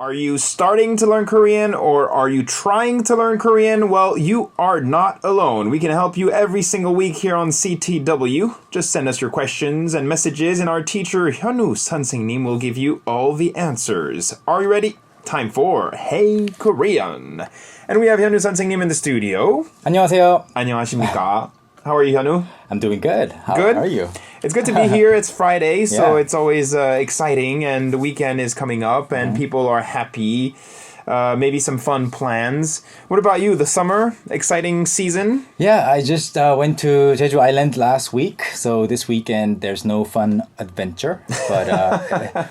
Are you starting to learn Korean or are you trying to learn Korean? Well, you are not alone. We can help you every single week here on CTW. Just send us your questions and messages and our teacher Hyunwoo 선생님 will give you all the answers. Are you ready? Time for Hey Korean. And we have Hyunwoo 선생님 in the studio. 안녕하세요. 안녕하십니까? How are you, Hyunwoo? I'm doing good. How Good? are you? It's good to be here. It's Friday, so Yeah. it's always exciting, and the weekend is coming up, and people are happy. Maybe some fun plans. What about you? The summer? Exciting season? Yeah, I just went to Jeju Island last week, so this weekend there's no fun adventure, but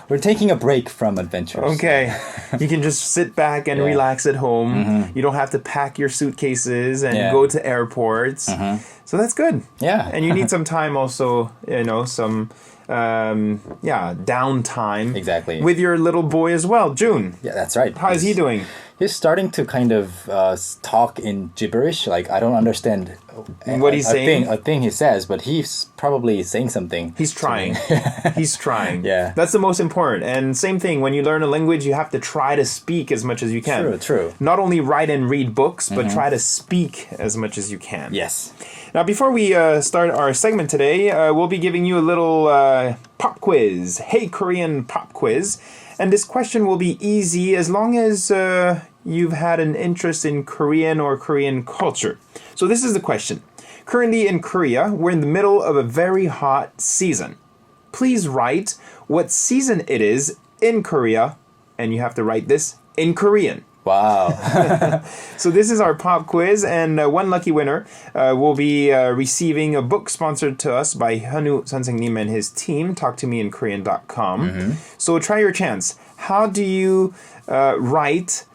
we're taking a break from adventures. Okay. You can just sit back and relax at home. You don't have to pack your suitcases and go to airports. So that's good. Yeah. And you need some time also, some downtime. Exactly. With your little boy as well, June. Yeah, that's right. How is he doing? He's starting to kind of talk in gibberish. Like, I don't understand what he's saying. A thing he says, but he's probably saying something. He's trying. He's trying. Yeah. That's the most important. And same thing, when you learn a language, you have to try to speak as much as you can. True. Not only write and read books, but try to speak as much as you can. Yes. Now, before we start our segment today, we'll be giving you a little pop quiz. Hey Korean pop quiz. And this question will be easy as long as you've had an interest in Korean or Korean culture. So this is the question. Currently in Korea, we're in the middle of a very hot season. Please write what season it is in Korea, and you have to write this in Korean. Wow. So this is our pop quiz, and one lucky winner will be receiving a book sponsored to us by Hyunwoo 선생님 and his team, talktomeinkorean.com. So try your chance. How do you write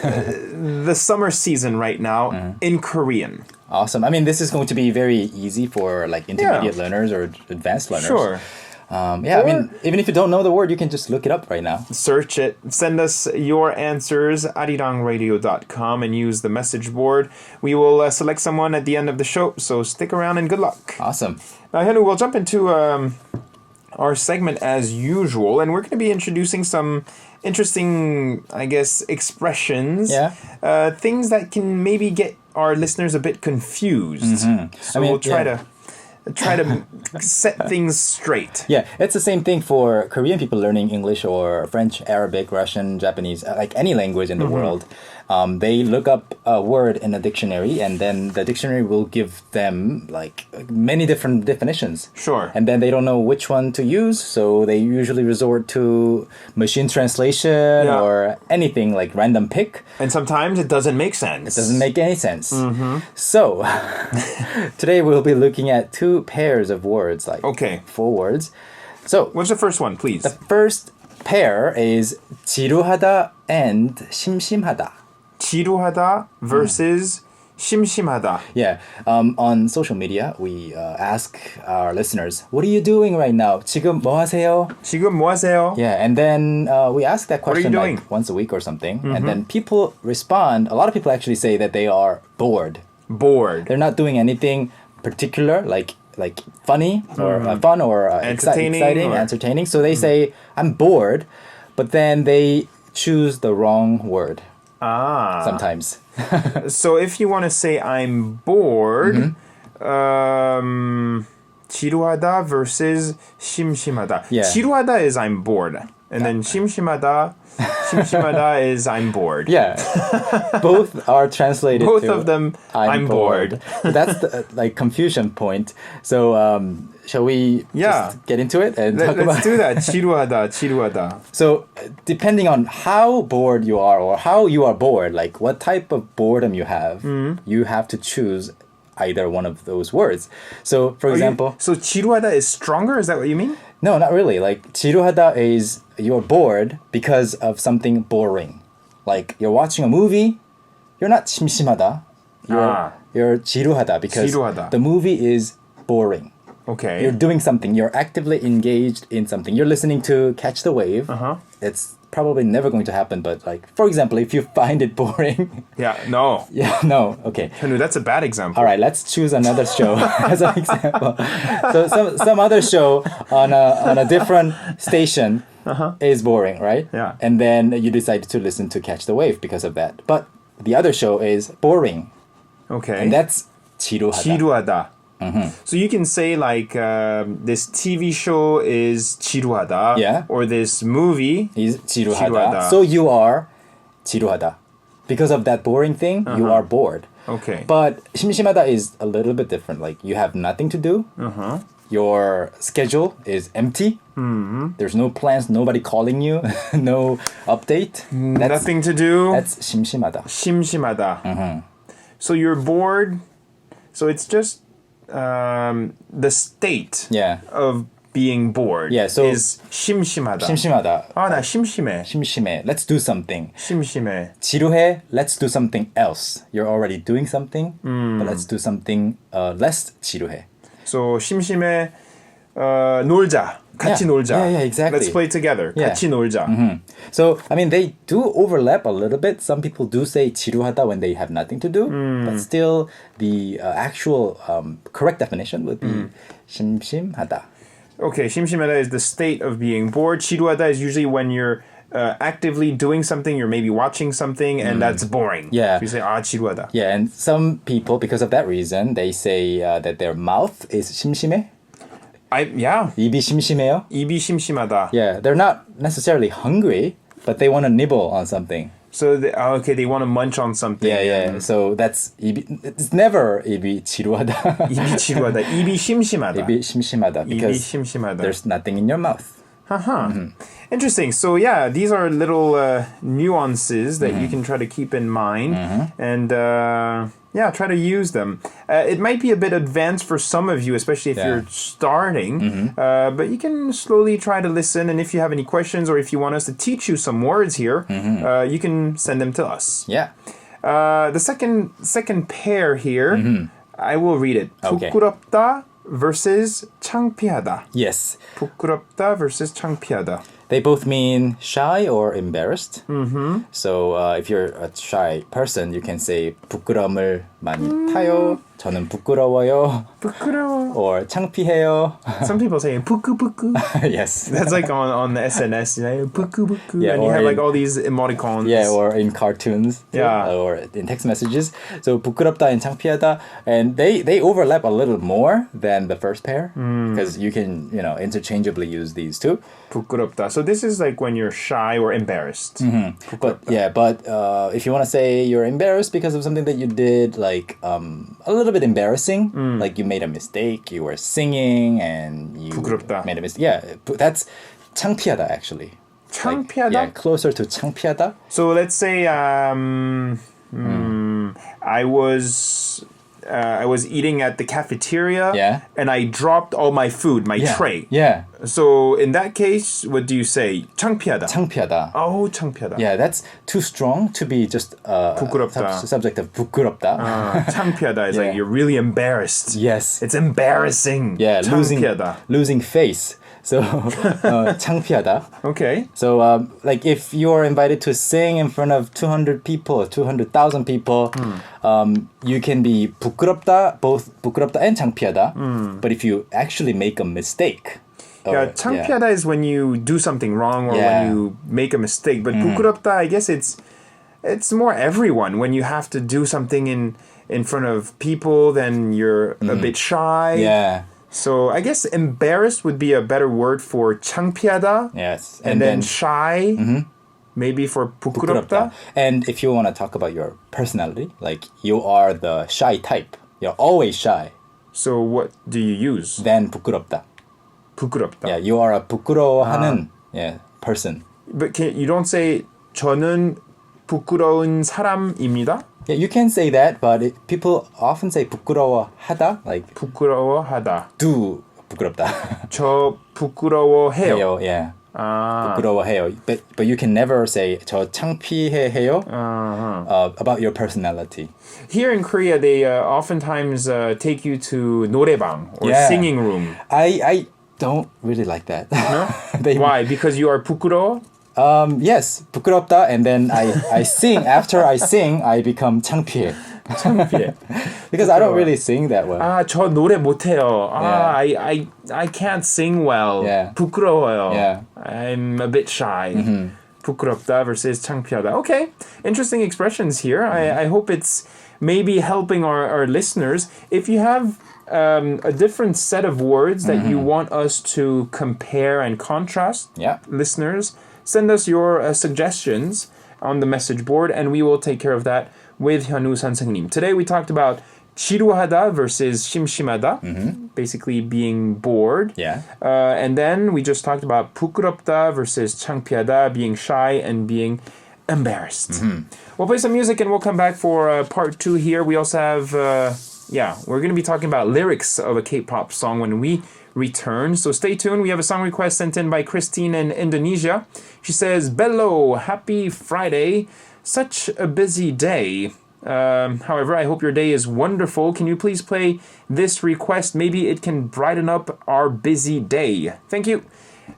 the summer season right now in Korean? Awesome. I mean, this is going to be very easy for like intermediate learners or advanced learners. Sure. I mean, even if you don't know the word, you can just look it up right now. Search it. Send us your answers, arirangradio.com, and use the message board. We will select someone at the end of the show, so stick around and good luck. Awesome. Now, Hyunwoo, we'll jump into our segment as usual, and we're going to be introducing some interesting, I guess, expressions. Yeah. Things that can maybe get our listeners a bit confused. So we'll try to set things straight. Yeah, it's the same thing for Korean people learning English or French, Arabic, Russian, Japanese, like any language in the world. They look up a word in a dictionary, and then the dictionary will give them like many different definitions. Sure. And then they don't know which one to use, so they usually resort to machine translation or anything like random pick. And sometimes it doesn't make sense. It doesn't make any sense. So today we'll be looking at two pairs of words, like 4 words. So what's the first one, please? The first pair is 지루하다 and 심심하다. 지루하다 versus 심심하다. Yeah. On social media, we ask our listeners, what are you doing right now? 지금 뭐 하세요? 지금 뭐 하세요? Yeah, and then we ask that question doing? like once a week or something. And then people respond. A lot of people actually say that they are bored. Bored. They're not doing anything particular, like funny or fun or exciting, entertaining. So they say, I'm bored, but then they choose the wrong word. Sometimes. So if you want to say I'm bored, 지루하다 versus 심심하다. Yeah. 지루하다 is I'm bored. And then 심심하다 is I'm bored. Yeah. Both are translated Both to of them, I'm bored. That's the confusion point. So shall we just get into it and talk about Let's do that. 지루하다. So depending on how bored you are or how you are bored, like what type of boredom you have, you have to choose either one of those words. So for example... So 지루하다 is stronger? Is that what you mean? No, not really. Like 지루하다 is you're bored because of something boring. Like you're watching a movie, you're not 심심하다. You're 지루하다 because the movie is boring. Okay. You're doing something. You're actively engaged in something. You're listening to Catch the Wave. It's probably never going to happen, but like, for example, if you find it boring. No. Okay. Hyunwoo, that's a bad example. All right, let's choose another show as an example. So some other show on a different station is boring, right? Yeah. And then you decide to listen to Catch the Wave because of that. But the other show is boring. Okay. And that's 지루하다. 지루하다. So you can say like this TV show is 지루하다. Yeah. Or this movie is 지루하다. 지루하다. So you are 지루하다. Because of that boring thing, you are bored. Okay. But 심심하다 is a little bit different. Like you have nothing to do. Your schedule is empty. There's no plans, nobody calling you, no update. Nothing to do. That's 심심하다. 심심하다. So you're bored. So it's just the state of being bored so is 심심하다. 심심하다. 아, 나 심심해. 심심해. Let's do something. 심심해. 지루해. Let's do something else. You're already doing something, but let's do something less 지루해. So 심심해. 놀자. 같이 놀자. Yeah, exactly. Let's play together. 같이 놀자. So, I mean, they do overlap a little bit. Some people do say 지루하다 when they have nothing to do, but still, the actual correct definition would be 심심하다. Okay, 심심하다 is the state of being bored. 지루하다 is usually when you're actively doing something, you're maybe watching something, and that's boring. Yeah. So you say, 지루하다. Yeah, and some people, because of that reason, they say that their mouth is 심심해. 입이 심심해요. 입이 심심하다. Yeah, they're not necessarily hungry, but they want to nibble on something. So, they want to munch on something. Yeah. So that's it's never 입이 지루하다. 입이 지루하다. 입이 심심하다. 입이 심심하다 because 입이 심심하다. there's nothing in your mouth. Interesting. So yeah, these are little nuances that you can try to keep in mind and try to use them. It might be a bit advanced for some of you, especially if you're starting, but you can slowly try to listen. And if you have any questions or if you want us to teach you some words here, you can send them to us. Yeah. The second pair here, I will read it. Okay. 부끄럽다 versus 창피하다. Yes. 부끄럽다 versus 창피하다. They both mean shy or embarrassed. So if you're a shy person, you can say 부끄러움을 많이 타요. 저는 부끄러워요. 부끄러워. Or 창피해요. Some people say 부끄부끄. Yes. That's like on the SNS, 부끄부끄. Yeah, and you or have like in- all these emoticons. Yeah, or in cartoons. too, Yeah. Or in text messages. So 부끄럽다 and 창피하다. And they overlap a little more than the first pair. Because you can, interchangeably use these two. 부끄럽다. So this is like when you're shy or embarrassed. But if you want to say you're embarrassed because of something that you did, like a little bit embarrassing, like you made a mistake, you were singing and you 부끄럽다. made a mistake. Yeah, that's 창피하다 actually. 창피하다? Yeah, closer to 창피하다. So let's say I was eating at the cafeteria and I dropped all my food, my tray. Yeah. So in that case, what do you say? 창피하다. 창피하다. Oh, 창피하다. Yeah, that's too strong to be just 부끄럽다. subject of 부끄럽다. 창피하다 is like you're really embarrassed. Yes. It's embarrassing. Yeah, 창피하다. losing face. So 창피하다. Okay. So like if you're invited to sing in front of 200 people or 200,000 people, you can be 부끄럽다, both 부끄럽다 and 창피하다. But if you actually make a mistake. 창피하다 is when you do something wrong or when you make a mistake. But 부끄럽다, I guess it's more everyone. When you have to do something in front of people, then you're a bit shy. Yeah. So I guess embarrassed would be a better word for 창피하다. Yes. And then shy, maybe for 부끄럽다. And if you want to talk about your personality, like you are the shy type, you're always shy, So what do you use? then 부끄럽다. 부끄럽다. Yeah, you are a 부끄러워하는 person. But you don't say 저는 부끄러운 사람입니다. Yeah, you can say that, but people often say 부끄러워하다, like 부끄러워하다. do 부끄럽다. 저 부끄러워해요. 해요, yeah. 부끄러워해요. But you can never say 저 창피해요 about your personality. Here in Korea, they oftentimes take you to 노래방 or singing room. I don't really like that. No? Why? Because you are 부끄러워? Yes, 부끄럽다, and then I sing. After I sing, I become 창피해. 창피해. Because I don't really sing that well. 저 노래 못해요. I can't sing well. Yeah. 부끄러워요. Yeah. I'm a bit shy. 부끄럽다 versus 창피하다. Okay, interesting expressions here. I hope it's maybe helping our listeners. If you have a different set of words that you want us to compare and contrast, listeners, send us your suggestions on the message board, and we will take care of that with 현우 선생님. Today we talked about 지루하다 versus 심심하다, basically being bored. And then we just talked about 부끄럽다 versus 창피하다, being shy and being embarrassed. We'll play some music and we'll come back for part 2 here. We also have, we're going to be talking about lyrics of a K-pop song when we return. So stay tuned. We have a song request sent in by Christine in Indonesia. She says, Bello, happy Friday. Such a busy day. However, I hope your day is wonderful. Can you please play this request? Maybe it can brighten up our busy day. Thank you.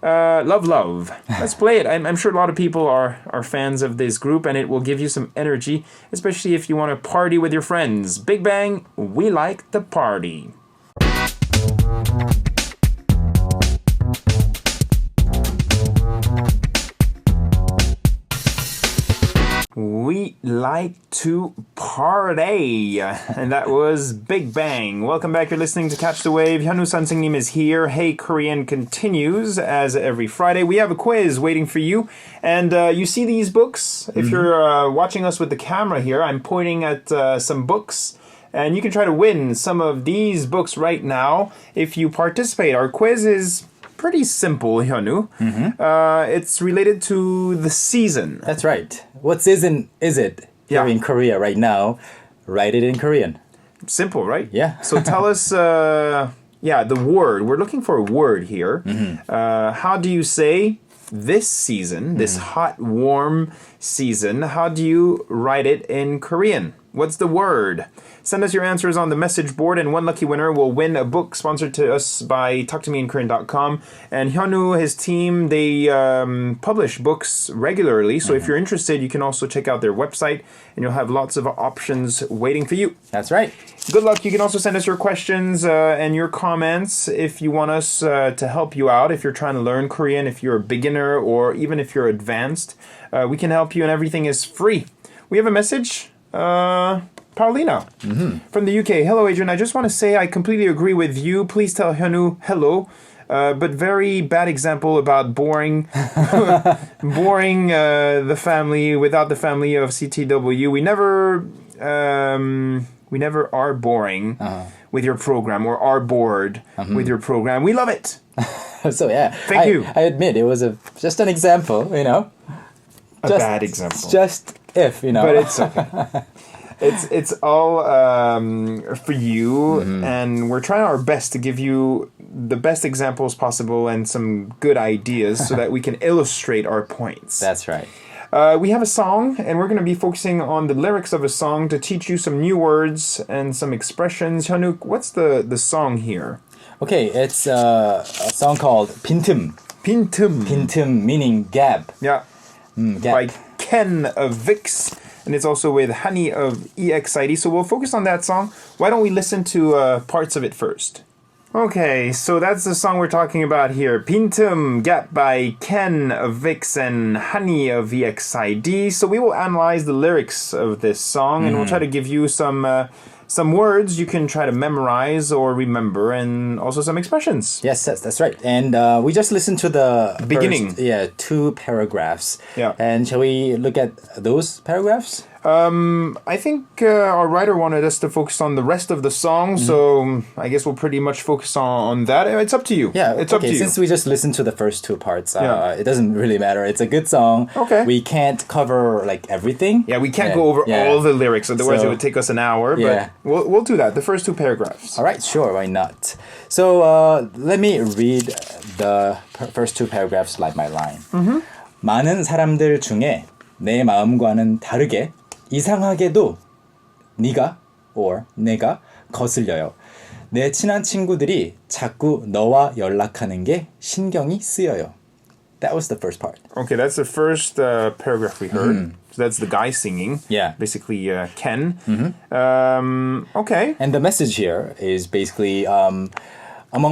Love. Let's play it. I'm sure a lot of people are fans of this group, and it will give you some energy, especially if you want to party with your friends. Big Bang, we like the party. We like to party. And that was Big Bang. Welcome back. You're listening to Catch the Wave. 현우 선생님 is here. Hey Korean continues as every Friday. We have a quiz waiting for you. And you see these books? If you're watching us with the camera here, I'm pointing at some books. And you can try to win some of these books right now if you participate. Our quiz is pretty simple, Hyunwoo. It's related to the season. That's right. What season is it here in Korea right now? Write it in Korean. Simple, right? Yeah. So tell us, the word. We're looking for a word here. How do you say this season, this hot, warm season? How do you write it in Korean? What's the word? Send us your answers on the message board, and one lucky winner will win a book sponsored to us by talktomeinkorean.com. And Hyunwoo, his team, they publish books regularly. So if you're interested, you can also check out their website, and you'll have lots of options waiting for you. That's right. Good luck. You can also send us your questions and your comments if you want us to help you out. If you're trying to learn Korean, if you're a beginner, or even if you're advanced, we can help you, and everything is free. We have a message. Paulina from the UK. Hello, Adrian. I just want to say I completely agree with you. Please tell Hyunwoo hello. But very bad example about boring the family without the family of CTW. We never are boring with your program or are bored with your program. We love it. So yeah, thank you. I admit it was just an example, A bad example. Just if, But it's okay. It's all for you, and we're trying our best to give you the best examples possible and some good ideas so that we can illustrate our points. That's right. We have a song, and we're going to be focusing on the lyrics of a song to teach you some new words and some expressions. Hyunwoo, what's the song here? Okay, it's a song called 빈틈. 빈틈 meaning gap. Yeah. Gap. By Ken of Vix. And it's also with Honey of EXID. So we'll focus on that song. Why don't we listen to parts of it first? Okay, so that's the song we're talking about here. 빈틈 Gap by Ken of Vix and Honey of EXID. So we will analyze the lyrics of this song, and we'll try to give you some words you can try to memorize or remember, and also some expressions. Yes, that's right. And we just listened to the beginning. First, 2 paragraphs. Yeah. And shall we look at those paragraphs? I think our writer wanted us to focus on the rest of the song, so I guess we'll pretty much focus on that. It's up to you. Yeah, it's up to you. Since we just listened to the first 2 parts, it doesn't really matter. It's a good song. Okay. We can't cover everything. Yeah, we can't go over all the lyrics, otherwise it would take us an hour. But we'll do that. The first 2 paragraphs. All right, sure, why not? So let me read the first 2 paragraphs line by line. 많은 사람들 중에 내 마음과는 다르게 이상하게도 네가 or 내가 거슬려요. 내 친한 친구들이 자꾸 너와 연락하는 게 신경이 쓰여요. That was the first part. Okay, that's the first paragraph we heard. So that's the guy singing. Yeah. Basically, Ken. Okay. And the message here is basically, among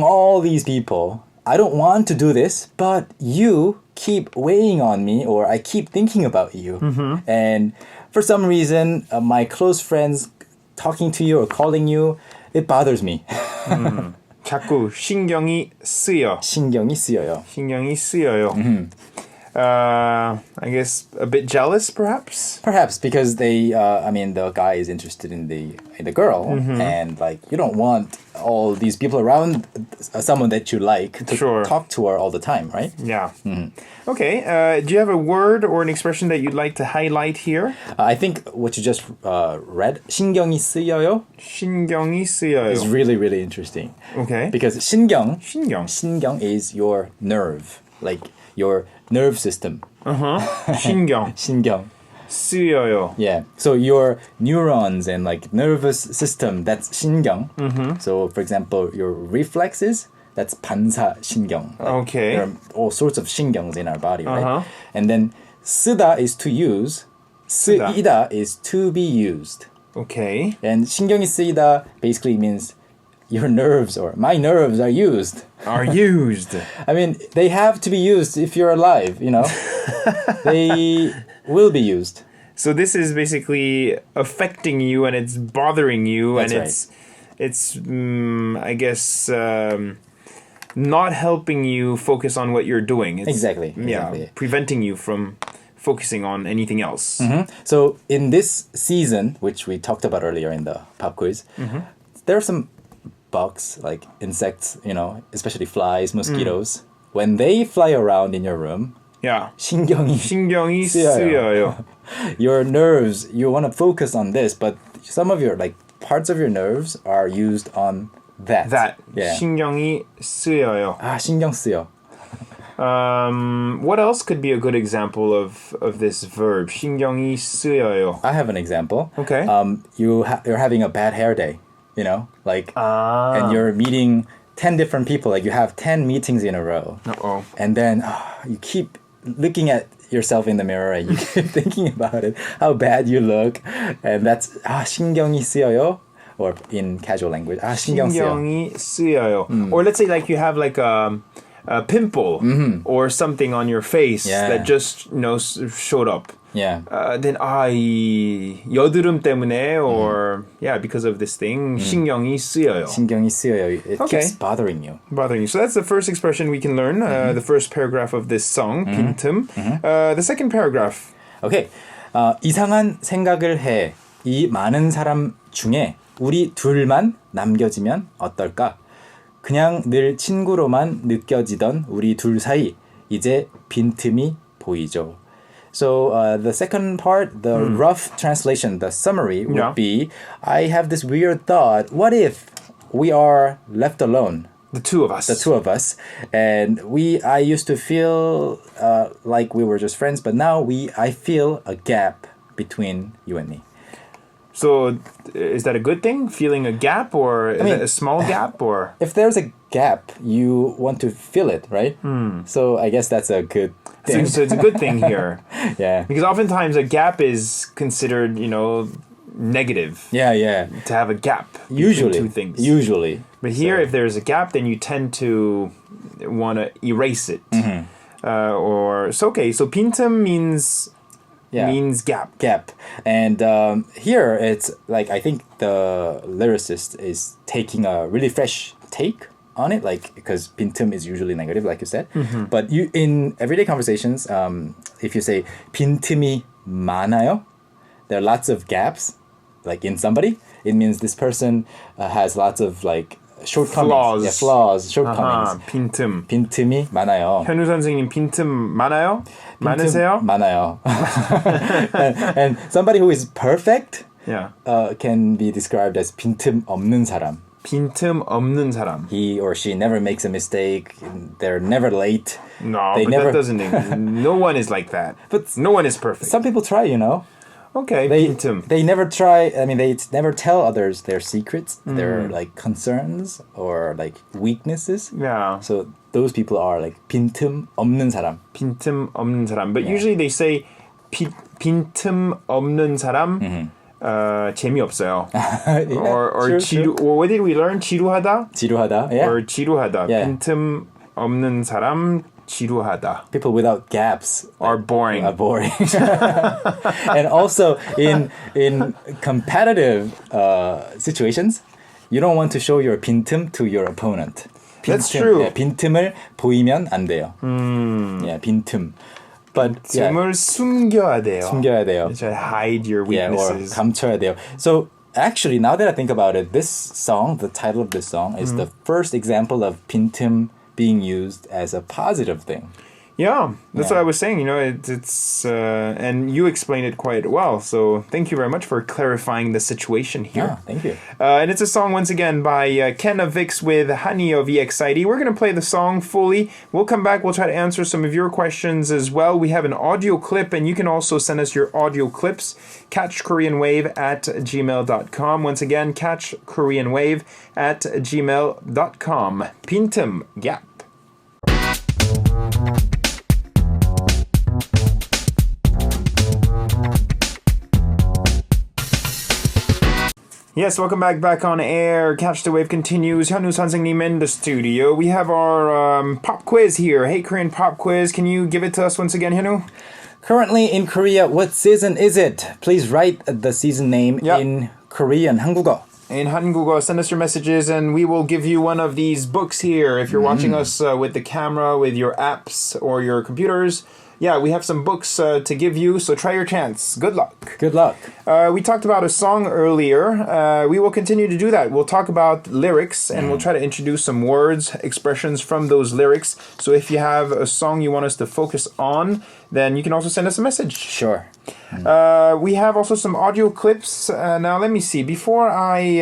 all these people, I don't want to do this, but you keep weighing on me, or I keep thinking about you. And for some reason, my close friends talking to you or calling you, it bothers me. 자꾸 신경이 쓰여. 신경이 쓰여요. 신경이 쓰여요. I guess a bit jealous, perhaps. Perhaps because the guy is interested in the girl, and like you don't want all these people around someone that you like to talk to her all the time, right? Yeah. Okay. Do you have a word or an expression that you'd like to highlight here? I think what you just read, 신경이 쓰여요, 신경이 쓰여요. is really, really interesting. Okay. Because 신경 is your nerve, like your nerve system. 신경. 신경. 쓰여요. Yeah. So your neurons and like nervous system, that's 신경. So for example, your reflexes, that's 반사신경. Like, Okay. there are all sorts of 신경s in our body, right? And then 쓰다 is to use. 쓰이다 is to be used. Okay. And 신경이 쓰이다 basically means your nerves or my nerves are used. Are used. I mean, they have to be used if you're alive, you know? They will be used. So this is basically affecting you and it's bothering you. That's and right. it's I guess, not helping you focus on what you're doing. It's, Exactly. Yeah, preventing you from focusing on anything else. So in this season, which we talked about earlier in the pop quiz, there are some bugs, like insects, you know, especially flies, mosquitoes. When they fly around in your room, Yeah. 신경이 신경이 쓰여요. 쓰여요. Your nerves, you want to focus on this, but some of your like parts of your nerves are used on that. Yeah. 신경이 쓰여요. 신경 쓰여. What else could be a good example of this verb? 신경이 쓰여요. I have an example. Okay. You're having a bad hair day, you know, like, and you're meeting 10 different people, like you have 10 meetings in a row. Uh-oh. And then you keep looking at yourself in the mirror and you keep thinking about it, how bad you look. And that's 신경이 쓰여요. Or in casual language, 신경 쓰여. 신경이 쓰여요. Or let's say like you have like a pimple or something on your face that just showed up. Yeah. Then 이 여드름 때문에 or because of this thing 신경이 쓰여요. 신경이 쓰여요. It keeps bothering you. Bothering you. So that's the first expression we can learn. The first paragraph of this song, 빈틈. The second paragraph. Okay. 이상한 생각을 해. 이 많은 사람 중에 우리 둘만 남겨지면 어떨까? 그냥 늘 친구로만 느껴지던 우리 둘 사이 이제 빈틈이 보이죠. So the second part, the rough translation, the summary would be, I have this weird thought. What if we are left alone? The two of us. The two of us. And I used to feel like we were just friends, but now I feel a gap between you and me. So is that a good thing? Feeling a gap, or is it a small gap, or? If there's a gap, you want to fill it, right? So I guess that's a good thing. So it's a good thing here. Yeah. Because oftentimes a gap is considered, negative. Yeah. To have a gap Usually. between two things. Usually. But here, if there's a gap, then you tend to want to erase it. So 빈틈 means gap. Gap. And here it's like, I think the lyricist is taking a really fresh take on it, like, because 빈틈 is usually negative, like you said. But you in everyday conversations, if you say 빈틈이 많아요, there are lots of gaps, like in somebody, it means this person has lots of like shortcomings. Flaws, shortcomings. 빈틈이 많아요. 현우 선생님 빈틈 많아요? 많으세요? 많아요. and somebody who is perfect can be described as 빈틈 없는 사람. 빈틈 없는 사람. He or she never makes a mistake. They're never late. No, that doesn't. No one is like that. But no one is perfect. Some people try, Okay, 빈틈. They never try. I mean, they never tell others their secrets, their like concerns or like weaknesses. Yeah. So those people are like 빈틈 없는 사람. 빈틈 없는 사람. But usually they say 빈틈 없는 사람. 재미없어요. Or what did we learn? 지루하다? 지루하다. Yeah. Or 지루하다. Yeah. 빈틈 없는 사람 지루하다. People without gaps Are boring. Are boring. And also in competitive situations, you don't want to show your 빈틈 to your opponent. That's true. 예, 빈틈을 보이면 안 돼요. 예, 빈틈. But 틈을 숨겨야 돼요. 숨겨야 돼요. Hide your Yeah, or weaknesses. 감춰야 돼요. So actually, now that I think about it, this song, the title of this song, is the first example of 빈틈 being used as a positive thing. Yeah, that's Yeah. what I was saying. You know, it's and you explained it quite well. So thank you very much for clarifying the situation here. Yeah, thank you. And it's a song once again by Ken of Vix with Honey of EXID. We're going to play the song fully. We'll come back. We'll try to answer some of your questions as well. We have an audio clip, and you can also send us your audio clips. catchkoreanwave@gmail.com. Once again, catchkoreanwave@gmail.com. 빈틈 gap. Yes, welcome back on air. Catch the Wave continues. Hyunwoo 선생님 in the studio. We have our pop quiz here. Hey, Korean pop quiz. Can you give it to us once again, Hyunwoo? Currently in Korea, what season is it? Please write the season name Yep. in Korean, 한국어. In 한국어, send us your messages and we will give you one of these books here. If you're watching us with the camera, with your apps or your computers, yeah, we have some books to give you, so try your chance. Good luck. Good luck. We talked about a song earlier. We will continue to do that. We'll talk about lyrics and we'll try to introduce some words, expressions from those lyrics. So if you have a song you want us to focus on, then you can also send us a message. Sure. We have also some audio clips. Now, let me see. Before I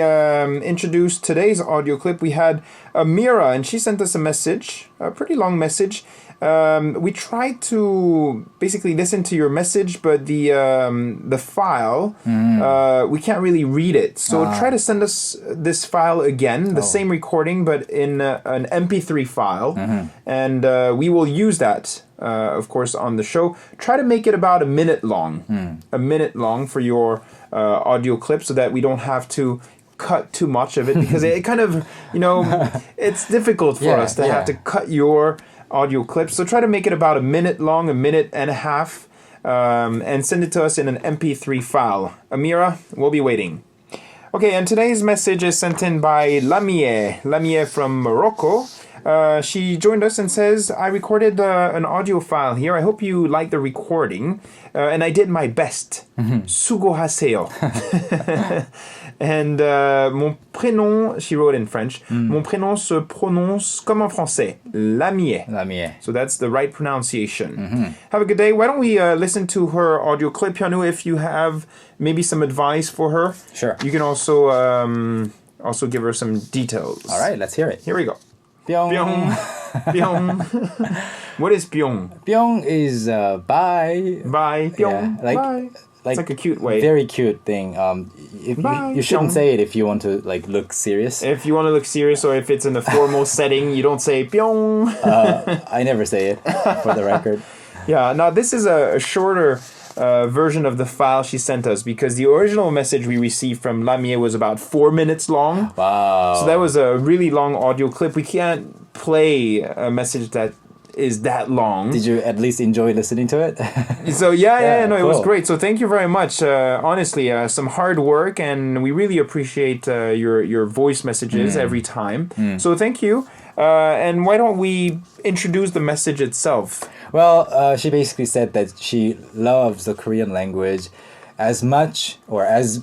introduce today's audio clip, we had Amira, and she sent us a message, a pretty long message. We tried to basically listen to your message, but the file, we can't really read it. So try to send us this file again, the same recording, but in an MP3 file. And we will use that, of course, on the show. Try to make it about a minute long. A minute long for your audio clip so that we don't have to cut too much of it because it kind of, it's difficult for us to have to cut your audio clips. So try to make it about a minute long, a minute and a half, and send it to us in an MP3 file. Amira, we'll be waiting. Okay, and today's message is sent in by Lamie from Morocco. She joined us and says, I recorded an audio file here. I hope you like the recording. And I did my best. 수고하세요. And mon prénom, she wrote in French, mon prénom se prononce comme en français, Lamie. Lamie. So that's the right pronunciation. Have a good day. Why don't we listen to her audio clip, Hyunwoo, if you have maybe some advice for her. Sure. You can also give her some details. All right, let's hear it. Here we go. 뿅. Pyong. Pyong. What is pyong? 뿅 is bye. Bye. Pyong. Yeah, Bye. It's like a cute way. Very cute thing. Bye, You shouldn't pyong. say it if you want to look serious. If you want to look serious or if it's in a formal setting, you don't say pyong. I never say it, for the record. Yeah, now this is a shorter version of the file she sent us because the original message we received from Lamie was about 4 minutes long. Wow. So that was a really long audio clip. We can't play a message that is that long. Did you at least enjoy listening to it? So yeah, no, it was cool. great. So thank you very much. Honestly, some hard work, and we really appreciate your voice messages every time. So thank you. And why don't we introduce the message itself? Well, she basically said that she loves the Korean language as much, or as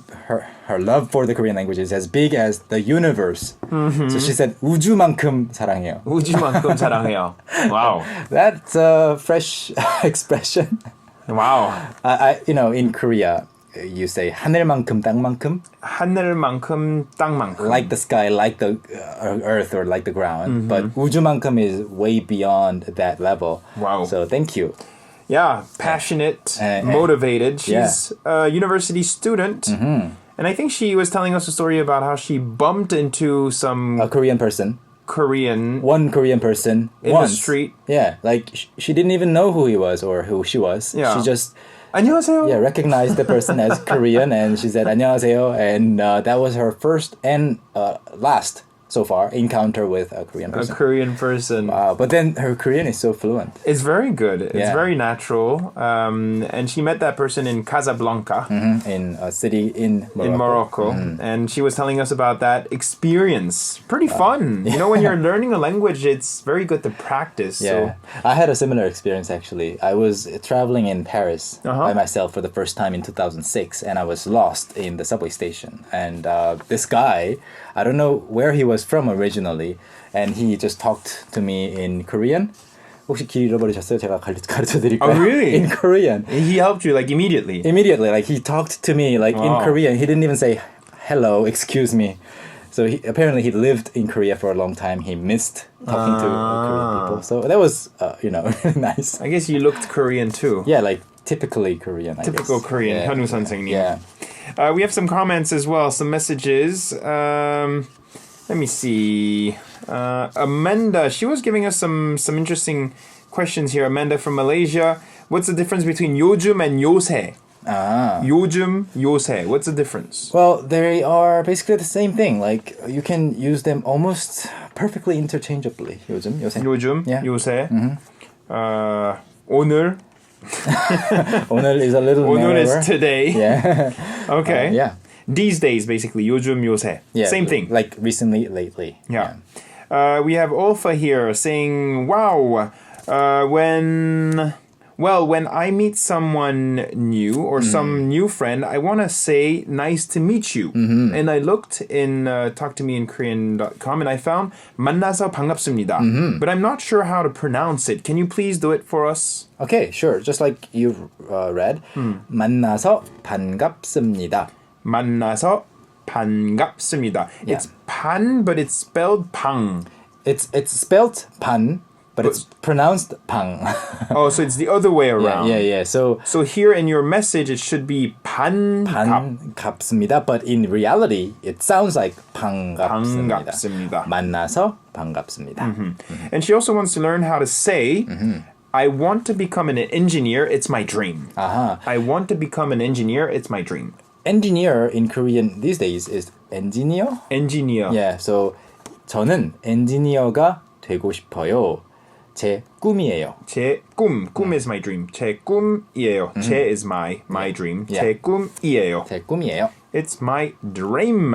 her love for the Korean language is as big as the universe. So she said, 우주만큼 사랑해요. 우주만큼 사랑해요. Wow. That's a fresh expression. Wow. In Korea, you say 하늘만큼 땅만큼, 하늘만큼 땅만큼. like the sky, like the earth, or like the ground. But 우주만큼 is way beyond that level. Wow. So thank you. Yeah, passionate, motivated. She's a university student. And I think she was telling us a story about how she bumped into some A Korean person. One Korean person in once. the street. Yeah, like she didn't even know who he was or who she was. Yeah. She just 안녕하세요. recognized the person as Korean, and she said 안녕하세요, and that was her first and last so far encounter with a Korean A person. Korean person. Wow, but then her Korean is so fluent. It's very good. It's Yeah. very natural. And she met that person in Casablanca. In a city in Morocco. In Morocco, and she was telling us about that experience. Pretty fun. You know, when you're learning a language, it's very good to practice. Yeah, I had a similar experience actually. I was traveling in Paris by myself for the first time in 2006, and I was lost in the subway station. And this guy, I don't know where he was from originally, and he just talked to me in Korean. 혹시 길 잃어버리셨어요? 제가 가르쳐 드릴까요? Oh, really? In Korean. He helped you like immediately. Immediately, like he talked to me like in Korean. He didn't even say hello, excuse me. So apparently he lived in Korea for a long time. He missed talking to Korean people. So that was, really nice. I guess you looked Korean too. Yeah, like typically Korean. Typical I guess. Korean. Yeah. 현우 선생님. Yeah. We have some comments as well, some messages. Let me see. Amanda, she was giving us some interesting questions here. Amanda from Malaysia. What's the difference between 요즘 and 요새? 요즘, 요새. What's the difference? Well, they are basically the same thing. Like you can use them almost perfectly interchangeably. 요즘, 요새. 요즘, Yeah. 요새. 오늘. 오늘 is a little 오늘 narrower. is today. Yeah. Okay. Yeah. These days, basically. 요즘, 요새. Yeah. Same thing. Like recently, lately. Yeah. We have Olfa here saying, wow, when I meet someone new or some new friend, I want to say, nice to meet you. And I looked in talktomeinkorean.com and I found 만나서 반갑습니다. But I'm not sure how to pronounce it. Can you please do it for us? Okay, sure. Just like you've read. 만나서 반갑습니다. 만나서 반갑습니다. Yeah. It's 반, but it's spelled 방. It's spelled pan, but it's pronounced pang. Oh, so it's the other way around. Yeah. So here in your message, it should be 반갑. 반갑습니다, but in reality, it sounds like 반갑습니다. 반갑습니다. 만나서 반갑습니다. And she also wants to learn how to say, I want to become an engineer, it's my dream. I want to become an engineer, it's my dream. Engineer in Korean these days is engineer. Engineer. Yeah, so 저는 엔지니어가 되고 싶어요. 제 꿈이에요. 제 꿈 is my dream. 제 꿈이에요. 제 is my dream. Yeah. 제 꿈이에요. 제 꿈이에요. It's my dream.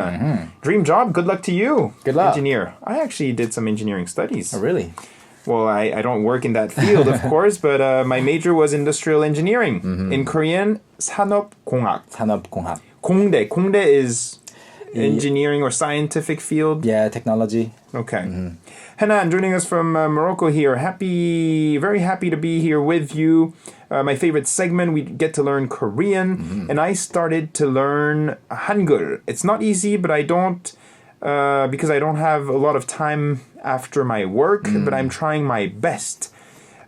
Dream job. Good luck to you. Good luck. Engineer. I actually did some engineering studies. Oh, really? Well, I don't work in that field, of course, but my major was industrial engineering. In Korean, 산업공학. 산업공학. 공대. 공대 is engineering or scientific field. Yeah, technology. Okay. Hanan joining us from Morocco here. Very happy to be here with you. My favorite segment, we get to learn Korean. And I started to learn Hangul. It's not easy, but I don't, because I don't have a lot of time after my work, but I'm trying my best.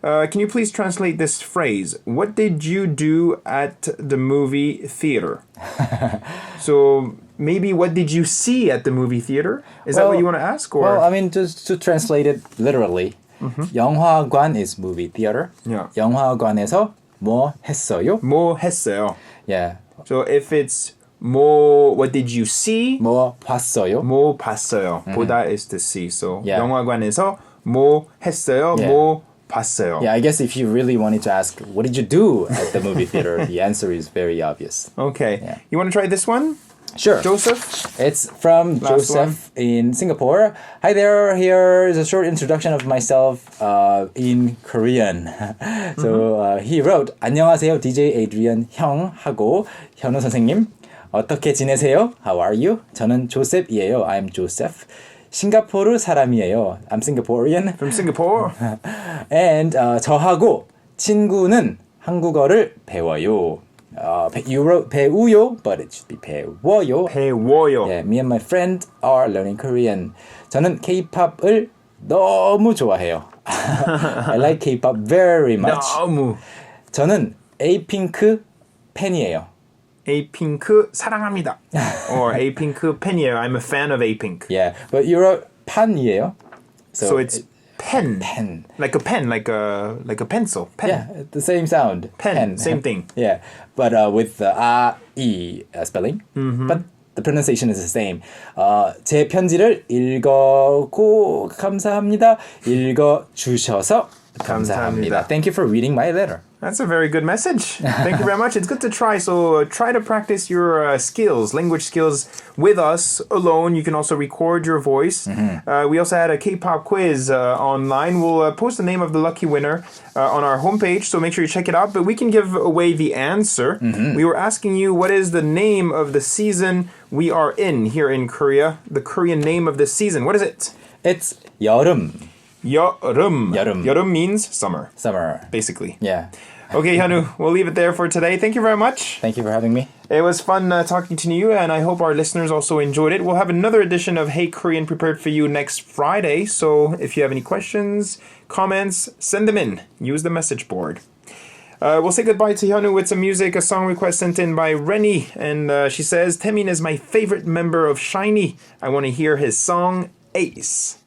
Can you please translate this phrase? What did you do at the movie theater? So maybe what did you see at the movie theater? Is that what you want to ask? Or? Well, I mean, just to translate it literally, 영화관 is movie theater. Yeah. 영화관에서 뭐 했어요? 뭐 했어요. Yeah. So if it's what did you see? 뭐 봤어요? 뭐 봤어요. 보다 is to see. So Yeah. 영화관에서 뭐 했어요? Yeah. 뭐 봤어요. Yeah, I guess if you really wanted to ask, what did you do at the movie theater? The answer is very obvious. Okay. Yeah. You want to try this one? Sure. Joseph? It's from Last Joseph in Singapore. Hi there. Here is a short introduction of myself in Korean. So he wrote, 안녕하세요, DJ Adrian 형 하고 현우 선생님. 어떻게 지내세요? How are you? 저는 조셉이에요. I'm Joseph. 싱가포르 사람이에요. I'm Singaporean. From Singapore? And 저하고 친구는 한국어를 배워요. You wrote 배우요, but it should be 배워요. 배워요. Yeah, me and my friend are learning Korean. 저는 K-pop을 너무 좋아해요. I like K-pop very much. 너무. 저는 에이핑크 팬이에요. 에이핑크 사랑합니다. Or 에이핑크 팬이에요. I'm a fan of 에이핑크. Yeah, but you wrote 판이에요. So it's pen. pen. Like a pen, like a pencil. Pen. Yeah, the same sound. Pen, same thing. Yeah, but with the E spelling. But the pronunciation is the same. 제 편지를 읽고 감사합니다. 읽어주셔서 감사합니다. Thank you for reading my letter. That's a very good message. Thank you very much. It's good to try. So try to practice your skills, language skills with us alone. You can also record your voice. We also had a K-pop quiz online. We'll post the name of the lucky winner on our homepage, so make sure you check it out. But we can give away the answer. We were asking you, what is the name of the season we are in here in Korea? The Korean name of the season. What is it? It's 여름. 여름. 여름. 여름 means summer, Summer. basically. Yeah. Okay, Hyunwoo, we'll leave it there for today. Thank you very much. Thank you for having me. It was fun talking to you, and I hope our listeners also enjoyed it. We'll have another edition of Hey Korean prepared for you next Friday. So if you have any questions, comments, send them in. Use the message board. We'll say goodbye to Hyunwoo with some music, a song request sent in by Rennie. And she says, Taemin is my favorite member of Shiny. I want to hear his song, Ace.